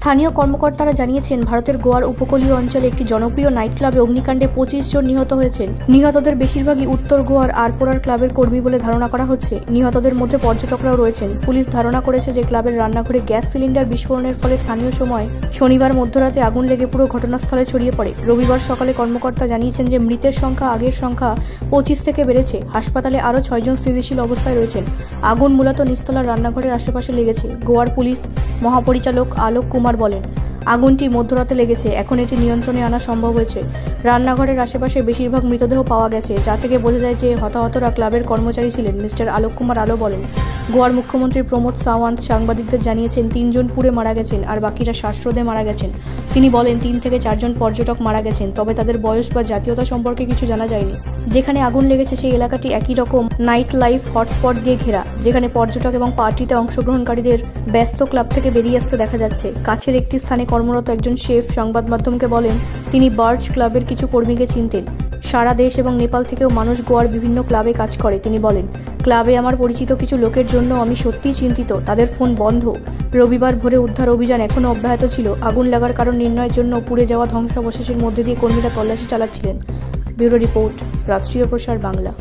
স্থানীয় কর্মকর্তারা জানিয়েছেন, ভারতের গোয়ার উপকূলীয় অঞ্চলে একটি জনপ্রিয় নাইট ক্লাবে অগ্নিকাণ্ডে 25 জন নিহত হয়েছেন। নিহতদের বেশিরভাগই উত্তর গোয়ার আরপোরার ক্লাবের কর্মী বলে ধারণা করা হচ্ছে। নিহতদের মধ্যে পর্যটকরাও রয়েছেন। পুলিশ ধারণা করেছে যে ক্লাবের রান্নাঘরে গ্যাস সিলিন্ডার বিস্ফোরণের ফলে স্থানীয় সময় শনিবার মধ্যরাতে আগুন লেগে পুরো ঘটনাস্থলে ছড়িয়ে পড়ে। রবিবার সকালে কর্মকর্তা জানিয়েছেন যে মৃতের সংখ্যা আগের সংখ্যা 25 থেকে বেড়েছে। হাসপাতালে আরও 6 জন স্থিতিশীল অবস্থায় রয়েছেন। আগুন মূলত নিচতলার রান্নাঘরের আশেপাশে লেগেছে। গোয়ার পুলিশ মহাপরিচালক আলোক কুমার বলেন, আগুনটি মধ্যরাতে লেগেছে, এখন এটি নিয়ন্ত্রণে আনা সম্ভব হয়েছে। রান্নাঘরের আশেপাশে বেশিরভাগ মৃতদেহ পাওয়া গেছে, যা থেকে বোঝা যায় যে হতাহতরা ক্লাবের কর্মচারী ছিলেন। মিস্টার আলোক কুমার আলো বলেন, গোয়ার মুখ্যমন্ত্রী প্রমোদ সাওয়ান্ত সাংবাদিকদের জানিয়েছেন 3 জন পুড়ে মারা গেছেন আর বাকিরা শ্বাসরোধে মারা গেছেন। তিনি বলেন 3 থেকে 4 জন পর্যটক মারা গেছেন, তবে তাদের বয়স বা জাতীয়তা সম্পর্কে কিছু জানা যায়নি। যেখানে আগুন লেগেছে সেই এলাকাটি একই রকম নাইট লাইফ হটস্পট দিয়ে ঘেরা, যেখানে পর্যটক এবং পার্টিতে অংশগ্রহণকারীদের ব্যস্ত ক্লাব থেকে বেরিয়ে আসতে দেখা যাচ্ছে। কাছের একটি স্থানে কর্মরত একজন শেফ সংবাদ মাধ্যমকে বলেন, তিনি বার্চ ক্লাবের কিছু কর্মীকে চিনতেন। সারা দেশ এবং নেপাল থেকেও মানুষ গোয়ার বিভিন্ন ক্লাবে কাজ করে। তিনি বলেন, ক্লাবে আমার পরিচিত কিছু লোকের জন্য আমি সত্যিই চিন্তিত, তাদের ফোন বন্ধ। রবিবার ভোরে উদ্ধার অভিযান এখনও অব্যাহত ছিল। আগুন লাগার কারণ নির্ণয়ের জন্য পুড়ে যাওয়া ধ্বংসাবশেষের মধ্যে দিয়ে কর্মীরা তল্লাশি চালাচ্ছিলেন। ব্যুরো রিপোর্ট, রাষ্ট্রীয় প্রসার বাংলা।